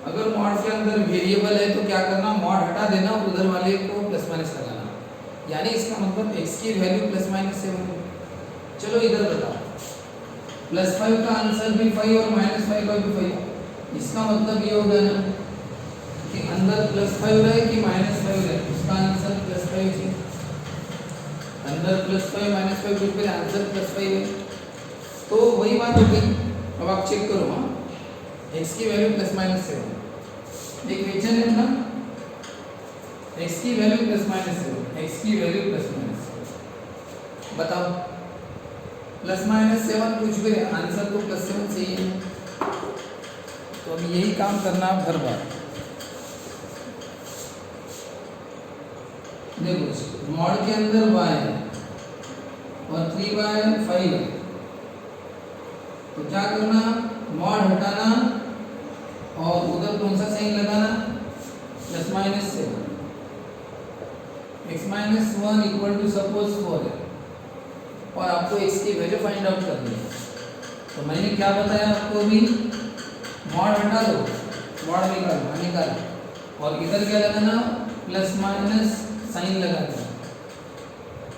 अगर मॉड के अंदर वेरिएबल है तो क्या करना, मॉड हटा देना और उधर वाले को प्लस माइनस लगाना, यानी इसका मतलब x की वैल्यू प्लस माइनस 7 है। चलो इधर बताओ, +5 का आंसर भी 5 और -5 का भी 5, इसका मतलब ये होगा ना कि अंदर +5 रहे कि -5 रहे, उसका आंसर +5 है। अंदर +5 -5 कुछ भी आंसर +5 है। तो वही बात हो गई। अब आप चेक करो, हाँ x की वैल्यू प्लस माइनस 7, एक क्वेश्चन है ना, x की वैल्यू प्लस माइनस 7, x की वैल्यू प्लस माइनस 7, बताओ प्लस माइनस 7 कुछ भी है, आंसर तो +7 सही है। तो अब यही काम करना आप हर बार। देखो मॉड के अंदर y है और 3/5 है, तो क्या करना, मॉड हटाना और उधर कौन सा साइन लगाना, +7, x-1 इक्वल टू सपोज 4 है और आपको x की वैल्यू फाइंड आउट करनी है। तो मैंने क्या बताया आपको, अभी मॉड हटा दो, मॉड निकालो और इधर क्या लगाना, प्लस माइनस साइन लगा दो।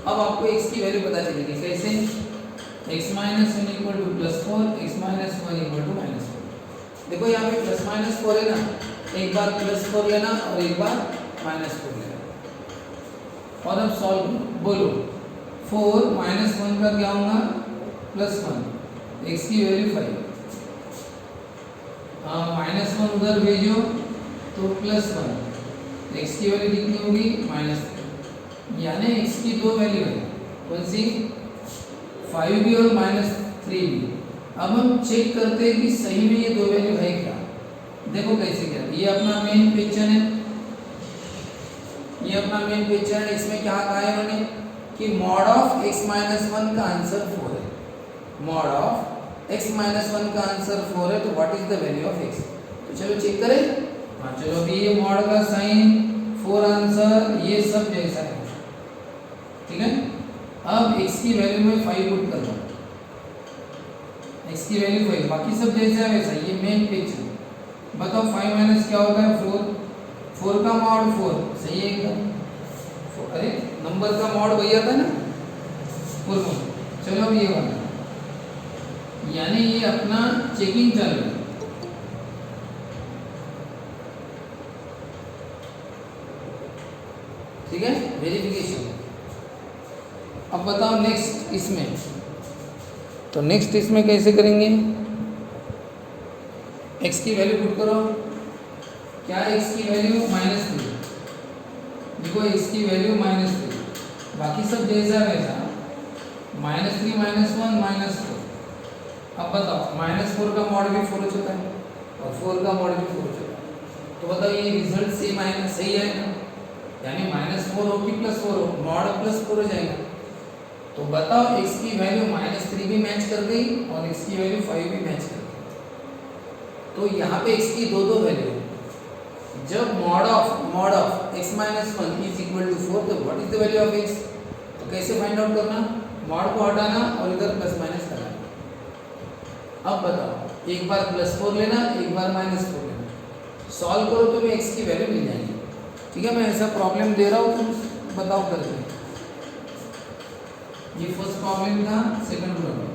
अब आपको x की वैल्यू पता चलेगी कैसे, x-1 equal to +4, x-1 equal to -4। देखो यहाँ पे +-4 है ना, एक बार +4 लेना और एक बार -4 लेना। और अब सॉल्व बोलो, 4 -1 का क्या होगा, +1, x की वैल्यू 5, -1 उधर भेजो तो +1, x की वैल्यू कितनी होगी, -3, यानी x की दो वैल्यू है, कौन सी, 5 भी और -3 भी। अब हम चेक करते हैं कि सही में ये दो वैल्यू है क्या। देखो कैसे क्या, ये अपना मेन क्वेश्चन है, ये अपना मेन क्वेश्चन है। इसमें क्या कहा है इन्होंने कि मॉड ऑफ x-1 का आंसर 4 है, मॉड ऑफ x-1 का आंसर 4 है, तो what is the value of x। तो चलो चेक करें। हाँ चलो, अभी ये मॉड का साइन, 4 आंसर, ये सब जैसा है, ठीक है। अब x की वैल्यू में 5 पुट कर दो, x की वैल्यू 5, बाकी सब जैसा है वैसा, ये मेन क्वेश्चन। बताओ 5 माइनस क्या होता है, 4 का मॉड 4, सही है एकदम। अरे नंबर का मॉड वही आता है ना, 4 मॉड। चलो अब ये वाला, यानी ये अपना चेकिंग चालू है, ठीक है, वेरिफिकेशन। अब बताओ नेक्स्ट इसमें, तो नेक्स्ट इसमें कैसे करेंगे, x की वैल्यू पुट करो, क्या x की वैल्यू -3, देखो x की वैल्यू -3, बाकी सब जैसा वैसा, -3 -1 -4। अब बताओ -4 का मॉड भी 4 हो चुका है और 4 का मॉड भी 4 हो चुका है, तो बताओ ये रिजल्ट सेम आएगा, सही है ना, यानी -4 हो कि +4 हो, मॉड +4 हो जाएगा। तो बताओ x की वैल्यू -3 भी मैच कर गई और x की वैल्यू 5 भी मैच कर गई। तो यहाँ पे x की दो वैल्यू, जब mod of x-1 is equal to 4, तो what is the value of x। तो कैसे फाइंड आउट करना, मॉड को हटाना और इधर प्लस माइनस लगाना। अब बताओ, एक बार +4 लेना, एक बार -4 लेना, सॉल्व करो तो x की वैल्यू मिल जाएगी, ठीक है। मैं ऐसा प्रॉब्लम दे रहा हूँ, तुम बताओ करके। ये फर्स्ट प्रॉब्लम था, सेकंड प्रॉब्लम।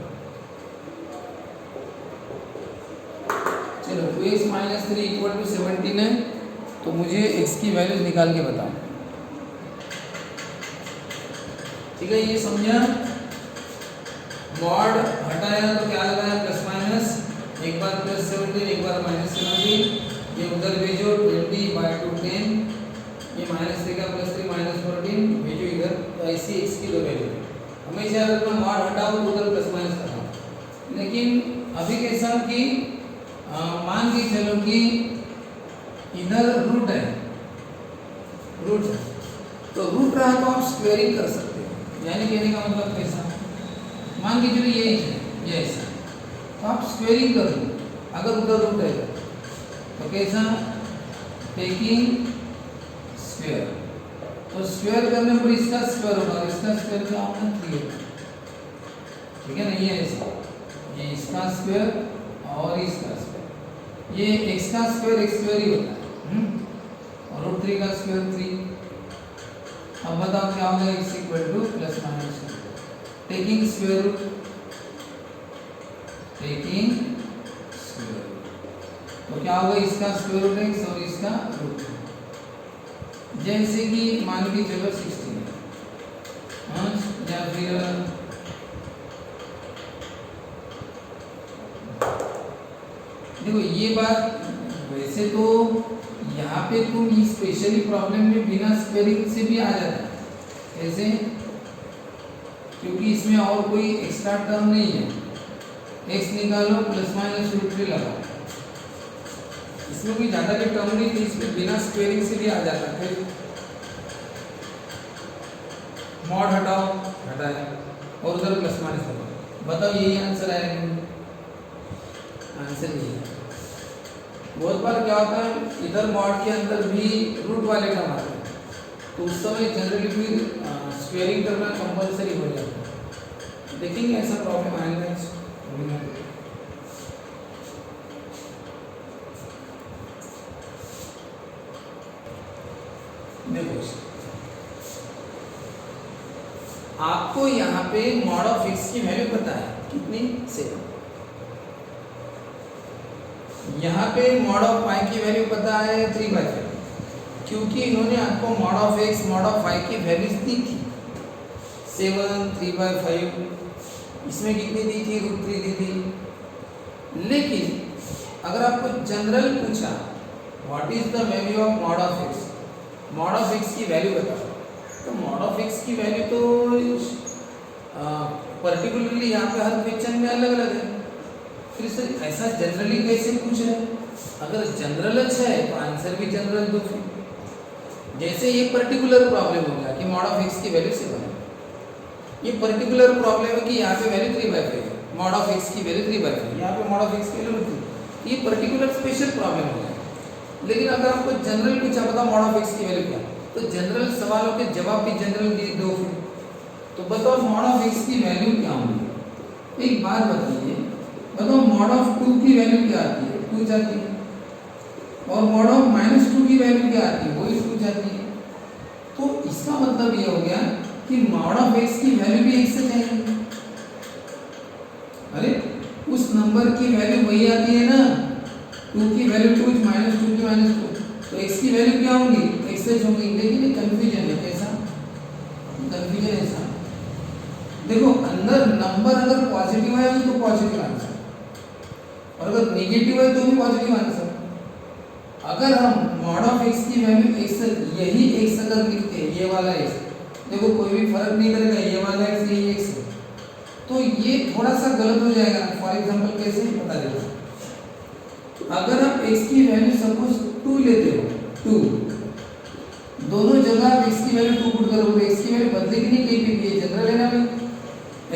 चलो 2x - 3 = 17 है, तो मुझे x की वैल्यूज निकाल के बताओ, ठीक है। ये समझा, मॉड हटाया तो क्या लगाया, प्लस माइनस, एक बार +17 एक बार -17, ये उधर भेजो 20/2 10, ये -3 का +3 -14 भेजो इधर, तो ऐसी x की दो वैल्यू। हमेशा याद रखना, मॉड हटाओ तो उधर प्लस माइनस लगाओ। लेकिन अभी कैसा कि मान के चलो कि इधर रूट है, तो रूट रहा तो आप स्क्वेयरिंग कर सकते हो, यानी कहने का मतलब कैसा, मान के चलो ये है, ये ऐसा, तो आप स्क्वेयरिंग कर लो अगर उधर रूट है तो कैसा, टेकिंग स्क्वेयर, तो स्क्वायर करने पर इसका स्क्वायर होगा, इसका स्क्वायर क्या होगा, 3 होगा, ठीक है ना। ये ऐसा, ये इसका स्क्वायर और इसका स्क्वायर, ये x का स्क्वायर ही होता है, और रूट 3 का स्क्वायर 3। अब बताओ क्या होगा, x equal to plus minus taking square root, तो क्या होगा, इसका स्क्वायर रूट x और इसका रूट। जैसे कि मान ली चलो 16 या फिर देखो ये बात वैसे तो यहाँ पे तुम स्पेशली प्रॉब्लम में बिना स्क्वायरिंग से भी आ जाता है, कैसे, क्योंकि इसमें और कोई एक्स्ट्रा टर्म नहीं है। x निकालो प्लस माइनस रूट 3 लगाओ, इसमें कोई ज़्यादा भी टर्म नहीं थी, इसमें बिना स्क्वायरिंग से भी आ जाता है। फिर मॉड हटाओ, हटाए, और उधर प्लस माइनस लगाओ, बताओ यही आंसर आएगा? आंसर यही है। बहुत बार क्या होता है, इधर मॉड के अंदर भी रूट वाले टर्म आते हैं, तो उस समय जनरली फिर स्क्वायरिंग करना कंपलसरी हो जाता है। देखेंगे ऐसा प्रॉब्लम आएगा। देखो आपको यहाँ पे मॉड ऑफ x की वैल्यू पता है कितनी, 7। यहाँ पे मॉड ऑफ y की वैल्यू पता है 3/5, क्योंकि इन्होंने आपको mod of x mod of y की वैल्यूज दी थी 7, 3/5, इसमें कितनी दी थी, रूट 3 दी थी। लेकिन अगर आपको जनरल पूछा what is the value of mod of x, mod of x की वैल्यू बताओ, तो मॉड ऑफ x की वैल्यू तो पर्टिकुलरली यहाँ पे हर क्वेश्चन में अलग अलग है। फिर सर ऐसा जनरली कैसे पूछ रहे हैं? अगर जनरल अच्छा है तो आंसर भी जनरल दो। फिर जैसे ये पर्टिकुलर प्रॉब्लम हो गया कि मॉड ऑफ x की वैल्यू 7 है, ये पर्टिकुलर प्रॉब्लम है कि यहाँ पे वैल्यू 3/5 है, मॉड ऑफ x की वैल्यू 3/5, यहाँ पे मॉड ऑफ x की वैल्यू 2, ये पर्टिकुलर स्पेशल प्रॉब्लम हो गया। लेकिन अगर आपको जनरल पूछा बताओ मॉड ऑफ x की वैल्यू क्या, तो जनरल सवालों के जवाब भी जनरल दो। फिर तो बताओ मॉड ऑफ x की वैल्यू क्या होगी? एक बात बताइए, बताओ मॉड ऑफ 2 की वैल्यू क्या आती है, 2 जाती है, और मॉड ऑफ -2 की वैल्यू क्या आती है, वही 2 जाती है। तो इसका मतलब ये हो गया कि मॉड ऑफ x की वैल्यू भी 1 से जाएगी। अरे उस नंबर की वैल्यू वही आती है ना, 2 की वैल्यू 2, -2 की -2, तो x की वैल्यू क्या होंगी, x से होंगी। लेकिन ये कंफ्यूजन है, कैसा कंफ्यूजन ऐसा, देखो अंदर नंबर अगर पॉजिटिव है तो पॉजिटिव आंसर, और अगर नेगेटिव है तो भी पॉजिटिव आंसर। अगर हम मॉड ऑफ x की वैल्यू x, यही x अगर लिखते हैं, ये वाला x, देखो कोई भी फर्क नहीं करेगा, ये वाला x यही x है, तो ये थोड़ा सा गलत हो जाएगा। फॉर एग्जांपल कैसे बता देता हूं, अगर आप x की वैल्यू सपोज 2 लेते हो, 2, दोनों जगह आप x की वैल्यू 2 पुट करोगे, x की वैल्यू बदलेगी नहीं कहीं भी, ये जनरल है ना भाई,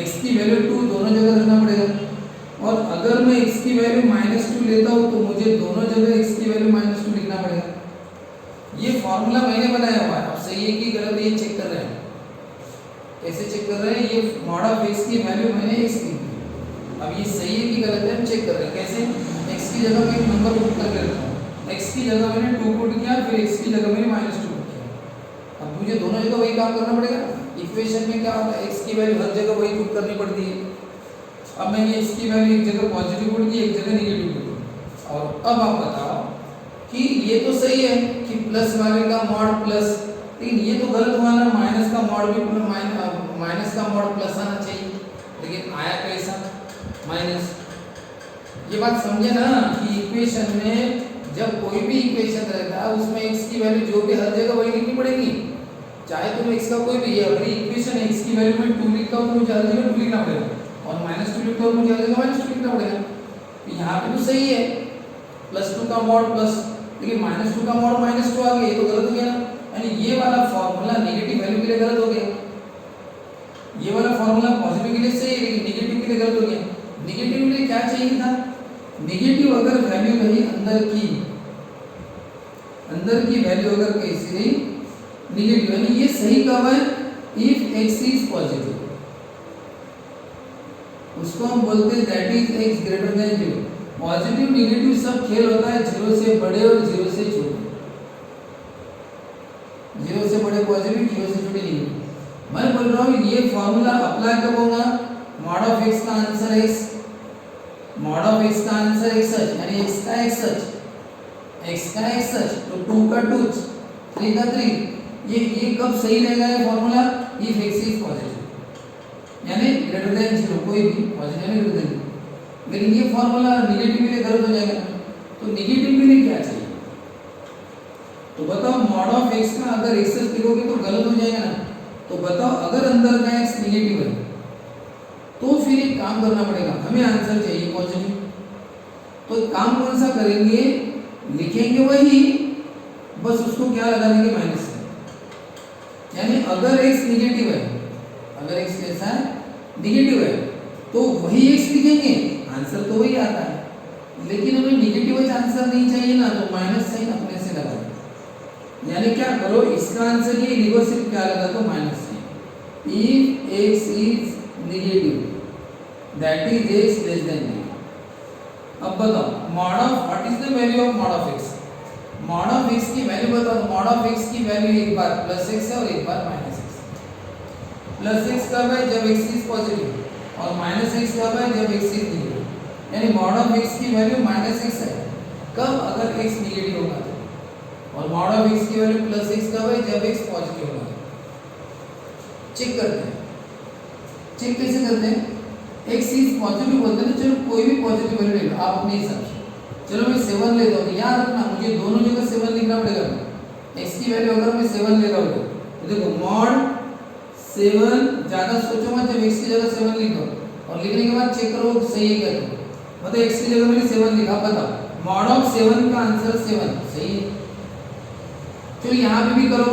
x की वैल्यू 2 दोनों जगह रखना पड़ेगा। और अगर मैं x की वैल्यू -2 लेता हूँ तो मुझे दोनों जगह x की वैल्यू -2 लिखना पड़ेगा। ये फॉर्मूला मैंने बनाया हुआ है, अब सही है कि गलत है ये चेक कर रहे हैं। कैसे चेक कर रहे हैं, ये मॉड ऑफ x की वैल्यू मैंने x ली, अब ये सही है कि गलत है हम चेक कर रहे हैं। कैसे, x की जगह मैं एक नंबर पुट करके रखता हूँ, x की जगह मैंने 2 पुट किया, फिर x की जगह मैंने -2 पुट किया। अब मुझे दोनों जगह वही काम करना पड़ेगा। इक्वेशन में क्या होता है, x की वैल्यू हर जगह वही पुट करनी पड़ती है। अब मैंने इसकी वैल्यू एक जगह पॉजिटिव पुट की, एक जगह नेगेटिव पुट की, और अब आप बताओ कि ये तो सही है कि प्लस वाले का मॉड प्लस, लेकिन ये तो गलत हुआ ना, माइनस का मॉड भी माइनस का मॉड प्लस आना चाहिए, लेकिन आया कैसा, माइनस। ये बात समझे ना कि इक्वेशन में जब कोई भी इक्वेशन रहता है उसमें x की वैल्यू जो भी हर जगह वही लिखनी पड़ेगी, चाहे तुम x का कोई भी, अगर इक्वेशन x की वैल्यू में 2 लिखता हूँ तो मुझे हर जगह 2 लिखना पड़ेगा, और -2 लिखता हूँ मुझे हर जगह -2 लिखना पड़ेगा। तो यहाँ पे तो सही है +2 का मॉड प्लस, लेकिन -2 का मॉड -2 आ गया, ये तो गलत हो गया ना, यानी ये वाला फॉर्मूला नेगेटिव वैल्यू के लिए गलत हो गया, ये वाला फॉर्मूला पॉजिटिव के लिए सही है लेकिन नेगेटिव के लिए गलत हो गया। नेगेटिव के लिए क्या चाहिए था, नेगेटिव अगर वैल्यू रही अंदर की वैल्यू अगर कैसी रही नेगेटिव, यानी ये सही कब है, इफ x इज पॉजिटिव, उसको हम बोलते हैं that is x greater than 0, positive negative सब खेल होता है 0 से बड़े और 0 से छोटे। 0 से बड़े पॉजिटिव, 0 से छोटे निगेटिव। मैं बोल रहा हूँ ये फॉर्मूला अप्लाई कब होगा? मॉड ऑफ x का answer x, mod of x का आंसर x सच, यानी x का x सच, x का x सच, तो 2 का 2, 3 का 3। ये कब सही रहेगा ये formula? If x is positive, यानी ग्रेटर देन 0, कोई भी पॉजिटिव नहीं ग्रेटर देन। लेकिन ये फॉर्मूला नेगेटिव में गलत हो जाएगा, तो नेगेटिव में क्या चाहिए? तो बताओ मॉड ऑफ x का अगर x सच लिखोगे तो गलत हो जाएगा ना। तो बताओ अगर अंदर का x नेगेटिव है तो फिर एक काम करना पड़ेगा, हमें आंसर चाहिए पॉजिटिव। तो काम कौन सा करेंगे? लिखेंगे वही, बस उसको क्या लगा देंगे? माइनस। यानी अगर x नेगेटिव है, अगर x कैसा है? नेगेटिव है, तो वही x लिखेंगे, आंसर तो वही आता है। लेकिन हमें नेगेटिव आंसर नहीं चाहिए ना, तो माइनस साइन अपने से लगा दो। यानी क्या करो, इसका आंसर ये लिखो, सिर्फ क्या लगा दो? Minus sign. If x is negative that is x less than negative. अब बताओ mod of, what is the value of mod of x? Mod of x की वैल्यू बताओ। मॉड ऑफ x की वैल्यू एक बार प्लस x है और एक बार माइनस x। प्लस x कब है? जब x इज पॉजिटिव, और माइनस x कब है? जब x इज नेगेटिव। यानी मॉड ऑफ x की वैल्यू माइनस x है कब? अगर x नेगेटिव होगा तो। और मॉड ऑफ x की वैल्यू प्लस x कब है? जब x पॉजिटिव होगा तो। चेक करते हैं, चेक कैसे करते हैं? x इज पॉजिटिव बोलते हैं, चलो कोई भी पॉजिटिव वैल्यू ले लो आप अपने हिसाब से। चलो मैं 7 लेता हूँ, याद रखना मुझे दोनों जगह 7 लिखना पड़ेगा। x की वैल्यू अगर मैं 7 ले रहा हूँ तो देखो मॉड 7, ज्यादा सोचो मत, जब x की जगह 7 लिखो और लिखने के बाद चेक करो सही है क्या। तो मतलब x की जगह मैंने 7 लिखा, बताओ मॉड ऑफ 7 का आंसर 7 सही है। चलो यहाँ पे भी करो,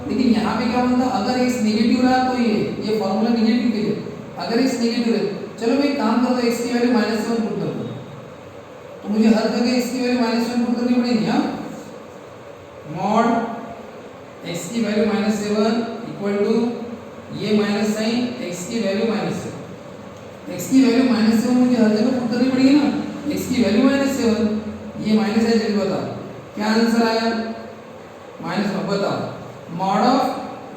लेकिन यहाँ पे क्या बनता? अगर x नेगेटिव रहा तो ये फॉर्मूला नेगेटिव के लिए, अगर x नेगेटिव है, चलो मैं एक काम करता हूँ, x की वैल्यू -7 पुट कर दो, तो मुझे हर जगह x की वैल्यू -7 पुट करनी पड़ेगी। हाँ, मॉड x की वैल्यू -7 इक्वल टू ये माइनस साइन x की वैल्यू -7। x की वैल्यू -7 मुझे हर जगह पुट करनी पड़ेगी ना। x की वैल्यू -7, ये माइनस है, जल्दी बताओ क्या आंसर आया? -1। बताओ मॉड ऑफ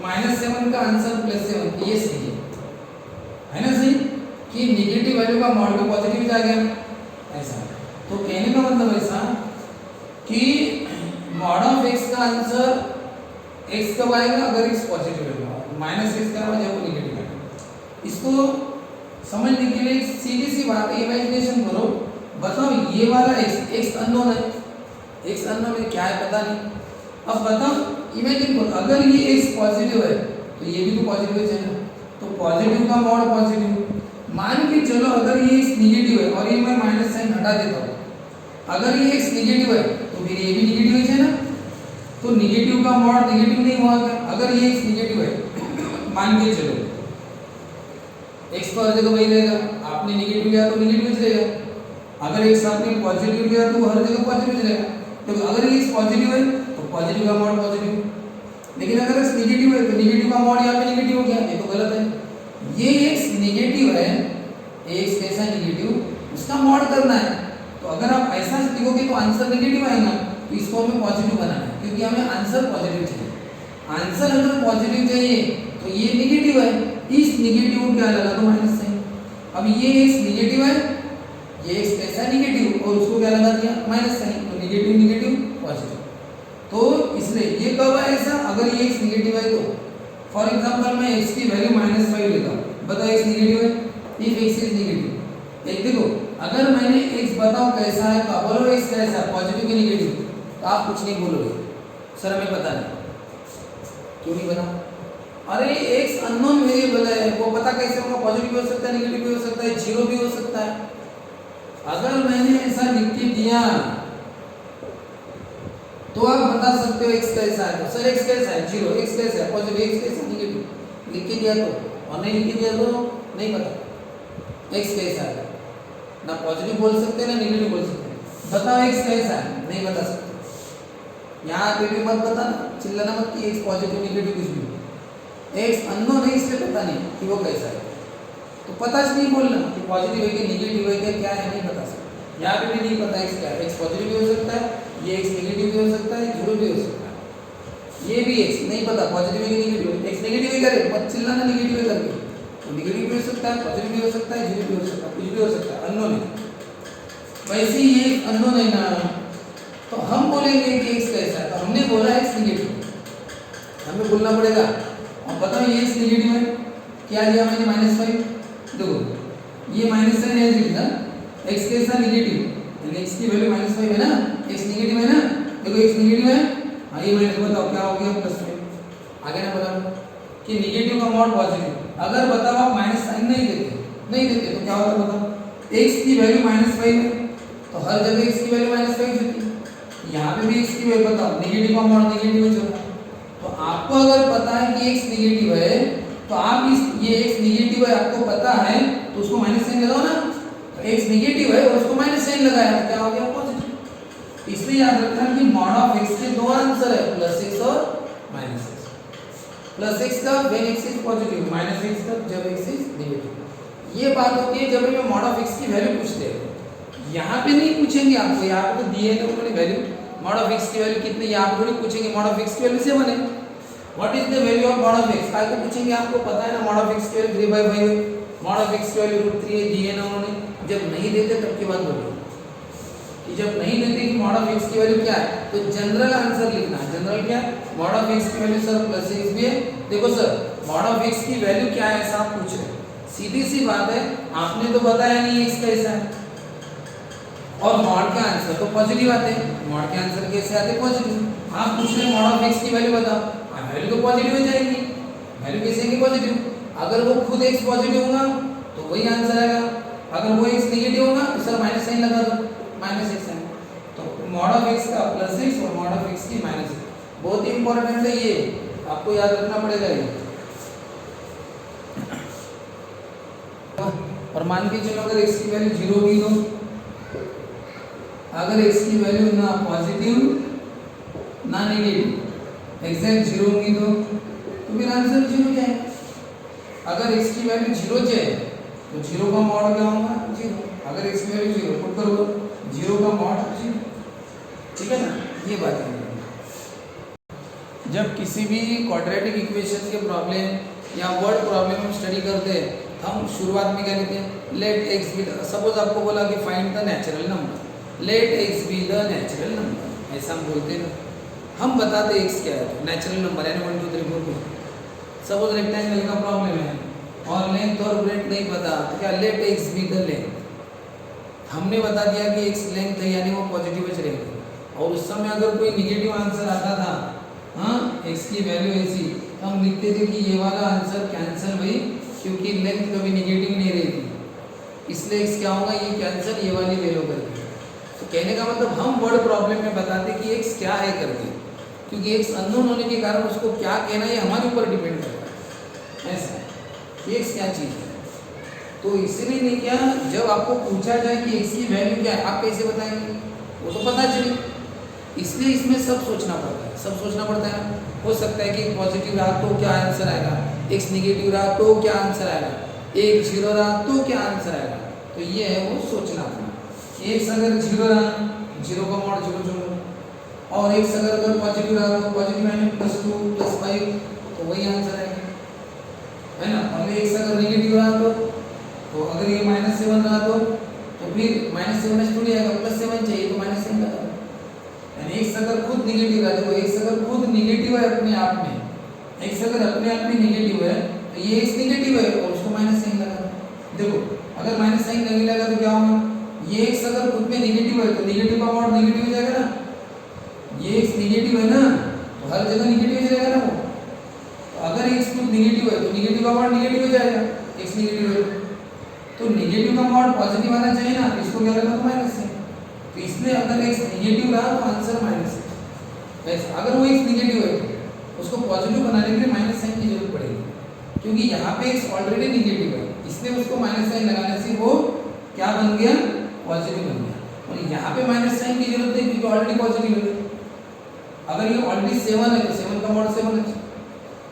-7 का आंसर +7, ये सही है ना? सही कि नेगेटिव वैल्यू का मॉड का पॉजिटिव आ गया ऐसा। तो कहने का मतलब ऐसा कि मॉड ऑफ x का आंसर x कब आएगा? अगर x पॉजिटिव होगा, -x का जब वो नेगेटिव है। इसको समझने के लिए सीधी सी बात है, इमेजिनेशन करो। बताओ ये वाला x अननोन है, x अननोन है, क्या है पता नहीं। अब बताओ इमेजिन करो, अगर ये x पॉजिटिव है तो ये भी तो पॉजिटिव है ना, तो पॉजिटिव का मॉड पॉजिटिव। मान के चलो अगर ये x नेगेटिव है और ये मैं माइनस साइन हटा देता हूँ, अगर ये x नेगेटिव है तो फिर ये भी नेगेटिव है ना, तो नेगेटिव का मॉड नेगेटिव नहीं हुआ क्या? अगर ये x नेगेटिव है, मान के चलो x तो हर जगह वही रहेगा, आपने नेगेटिव लिया तो नेगेटिव ही रहेगा। अगर x आपने पॉजिटिव लिया तो हर जगह पॉजिटिव ही रहेगा। तो अगर ये x पॉजिटिव है तो पॉजिटिव का मॉड पॉजिटिव, लेकिन अगर x नेगेटिव है तो नेगेटिव का मॉड यहाँ पे नेगेटिव हो गया, ये तो गलत है। ये x नेगेटिव है, x कैसा नेगेटिव, उसका मॉड करना है। तो अगर आप ऐसा लिखोगे तो आंसर नेगेटिव आएगा, तो इसको हमें पॉजिटिव बनाना है, क्योंकि हमें आंसर पॉजिटिव चाहिए। आंसर अगर पॉजिटिव चाहिए तो ये नेगेटिव है, इस नेगेटिव को क्या लगा दो? Minus sign. अब ये x नेगेटिव है, ये x कैसा नेगेटिव, और उसको क्या लगा दिया? Minus sign. तो नेगेटिव नेगेटिव पॉजिटिव, तो इसलिए ये कब है ऐसा? अगर ये x नेगेटिव है तो। फॉर एग्जांपल मैं x की वैल्यू -5 लेता हूँ, बताओ x नेगेटिव है, इफ x इज नेगेटिव। एक देखो अगर मैंने x बताओ कैसा है तो बोलो x कैसा है, पॉजिटिव कि नेगेटिव, तो आप कुछ नहीं बोलोगे, सर हमें पता नहीं। क्यों नहीं पता? अरे x अननोन वेरिएबल है, वो पता कैसे होगा? पॉजिटिव भी हो सकता है, नेगेटिव भी हो सकता है, जीरो भी हो सकता है। अगर मैंने ऐसा लिख के दिया तो आप बता सकते हो x कैसा है। तो सर x कैसा है? जीरो। x कैसा है? पॉजिटिव। x कैसा? नेगेटिव। लिख के दिया तो, और नहीं लिख के दिया तो नहीं पता x कैसा है। ना पॉजिटिव बोल सकते ना नेगेटिव बोल सकते। बताओ x कैसा है, नहीं बता सकते। यहाँ पे भी मत बताना, चिल्लाना मत कि x पॉजिटिव नेगेटिव कुछ भी। x अननोन है इसलिए पता नहीं कि वो कैसा है, तो पता नहीं बोलना कि पॉजिटिव है कि नेगेटिव है क्या है, नहीं बता सकते। यहाँ पे भी नहीं पता x क्या है, x पॉजिटिव भी हो सकता है, ये x नेगेटिव भी हो सकता है, जीरो भी हो सकता है। ये भी x नहीं पता पॉजिटिव है कि नेगेटिव, x नेगेटिव ही करे मत चिल्लाना नेगेटिव है करके, तो नेगेटिव भी हो सकता है, पॉजिटिव भी हो सकता है, जीरो भी हो सकता है, कुछ भी हो सकता है, अननोन है। वैसे ही ये अननोन है ना, तो हम बोलेंगे कि x कैसा है, तो हमने बोला x नेगेटिव, हमें बोलना पड़ेगा। अब बताओ ये x नेगेटिव है, क्या लिया मैंने -5, देखो ये माइनस साइन है लिखा, x कैसा नेगेटिव, यानी x की वैल्यू -5 है ना, x नेगेटिव है ना, देखो x नेगेटिव है, हाँ ये माइनस, बताओ क्या हो गया +5, आगे ना बताओ कि नेगेटिव का मॉड पॉजिटिव। अगर बताओ आप माइनस साइन नहीं देते तो क्या होता है बताओ, x की वैल्यू -5 है तो हर जगह x की वैल्यू -5 होती है, यहाँ पे भी x की वैल्यू बताओ, नेगेटिव का मॉड नेगेटिव हो जाएगा। तो आपको अगर पता है कि x नेगेटिव है तो आप इस ये x नेगेटिव है आपको पता है तो उसको माइनस साइन लगाओ ना, तो x नेगेटिव है और उसको माइनस साइन लगाया तो क्या हो गया पॉजिटिव। इसलिए याद रखना कि मॉड ऑफ x के दो आंसर है, +x और -x। +x का when x is positive, -x का जब x इज नेगेटिव। ये बात होती है जब हमें मॉड ऑफ x की वैल्यू पूछते हैं, यहाँ पे नहीं पूछेंगे आपको, यहाँ पे तो दिए है उन्होंने वैल्यू, मॉड ऑफ x की वैल्यू कितनी है आप थोड़ी पूछेंगे, मॉड ऑफ x की वैल्यू 7 है, what is the value of mod of x काय को पूछेंगे, आपको पता है ना मॉड ऑफ x की वैल्यू 3/5 है, मॉड ऑफ x की वैल्यू √3 है, दिए ना उन्होंने। जब नहीं देते तब की बात बोलो कि जब नहीं देते कि मॉड ऑफ x की वैल्यू क्या है तो जनरल आंसर लिखना, जनरल क्या मॉड ऑफ x की वैल्यू सर +x भी है, देखो सर मॉड ऑफ x की वैल्यू क्या है ऐसा आप पूछ रहे हैं, सीधी सी बात है आपने तो बताया नहीं x कैसा है, और मॉड के आंसर तो पॉजिटिव आते हैं, मॉड के आंसर कैसे आते हैं पॉजिटिव, आप पूछ रहे हैं मॉड ऑफ x की वैल्यू बताओ, वैल्यू तो पॉजिटिव हो जाएगी, वैल्यू कैसे आएगी पॉजिटिव, अगर वो खुद x पॉजिटिव होगा तो वही आंसर आएगा, अगर वो x नेगेटिव होगा तो सर माइनस साइन लगा दो, -x है, तो मॉड ऑफ x का +x और मॉड ऑफ x की -x, बहुत ही इंपॉर्टेंट है ये, आपको याद रखना पड़ेगा ये। और मान के चलो अगर x की वैल्यू 0 की हो, अगर x की वैल्यू ना पॉजिटिव ना नेगेटिव एग्जैक्ट 0 होगी तो फिर आंसर 0 जाएगा। अगर x की वैल्यू 0 जाए तो 0 का मॉड क्या होगा 0, अगर x की वैल्यू 0 पुट करो 0 का मॉड 0, ठीक है ना, ये बात है। जब किसी भी क्वाड्रेटिक इक्वेशन के प्रॉब्लम या वर्ड प्रॉब्लम हम स्टडी करते हैं हम शुरुआत में क्या लेते हैं, लेट x बी, सपोज आपको बोला कि find the natural number, let x be the natural number, ऐसा हम बोलते हैं, हम बताते x क्या है, नेचुरल नंबर है 1 2 3 4 5, सपोज रेक्टेंगल का प्रॉब्लम है और लेंथ और ब्रेड्थ नहीं पता तो क्या let x be the length, हमने बता दिया कि x लेंथ है यानी वो पॉजिटिव एज रहेगी, और उस समय अगर कोई निगेटिव आंसर आता था हाँ x की वैल्यू ऐसी तो हम लिखते थे कि ये वाला आंसर कैंसिल भाई, क्योंकि लेंथ कभी निगेटिव नहीं रहती, इसलिए x क्या होगा ये कैंसिल ये वाली वैल्यू करके। तो कहने का मतलब हम वर्ड प्रॉब्लम में बताते कि x क्या है करके, क्योंकि x अननोन होने के कारण उसको क्या कहना ये हमारे ऊपर डिपेंड करता है, ऐसा x क्या चीज़ है। तो इसलिए नहीं क्या जब आपको पूछा जाए कि x की वैल्यू क्या है आप कैसे बताएंगे, वो तो पता चले, इसलिए इसमें सब सोचना पड़ता है, सब सोचना पड़ता है। हो सकता है कि पॉजिटिव रहा तो क्या आंसर आएगा, x नेगेटिव रहा तो क्या आंसर आएगा, एक 0 रहा तो क्या आंसर आएगा, तो ये है वो सोचना अपना। x अगर 0 रहा 0 का मॉड 0 0, और x अगर पॉजिटिव रहा तो पॉजिटिव यानी +2 +5 तो वही आंसर आएगा, है ना। और x अगर नेगेटिव रहा तो अगर ये -7 रहा तो फिर -7 से टूट जाएगा, +7 चाहिए तो -7 लगा, यानी x अगर खुद नेगेटिव रहा, देखो x अगर खुद नेगेटिव है अपने आप में, x अगर अपने आप में नेगेटिव है तो ये x नेगेटिव है और उसको -साइन लगा, देखो अगर -साइन नहीं लगा तो क्या होगा, ये x अगर खुद में नेगेटिव है तो नेगेटिव का मॉड नेगेटिव हो जाएगा ना, ये x नेगेटिव है ना तो हर जगह नेगेटिव हो जाएगा ना वो, तो अगर x खुद नेगेटिव है तो नेगेटिव का मॉड नेगेटिव हो जाएगा, x नेगेटिव है तो नेगेटिव का मॉड पॉजिटिव आना चाहिए ना, इसको क्या लगा तो -है, तो इसलिए अगर x नेगेटिव रहा तो आंसर -है, अगर वो x नेगेटिव है तो उसको पॉजिटिव बनाने के लिए -साइन की जरूरत पड़ेगी, क्योंकि यहाँ पे x ऑलरेडी नेगेटिव है, इसलिए उसको -साइन लगाने से वो क्या बन गया पॉजिटिव बन गया, और यहाँ पे -साइन की जरूरत नहीं क्योंकि ऑलरेडी पॉजिटिव है। अगर ये ऑलरेडी 7 है तो 7 का मॉड 7 है,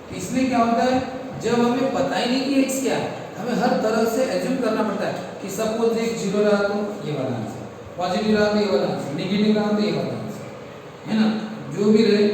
तो इसलिए क्या होता है जब हमें पता ही नहीं कि x क्या है हमें हर तरह से एज्यूम करना पड़ता है कि सपोज एक 0 रहा तो ये वाला आंसर, पॉजिटिव रहा तो ये वाला आंसर, नेगेटिव रहा तो ये वाला आंसर, है ना। जो भी रहे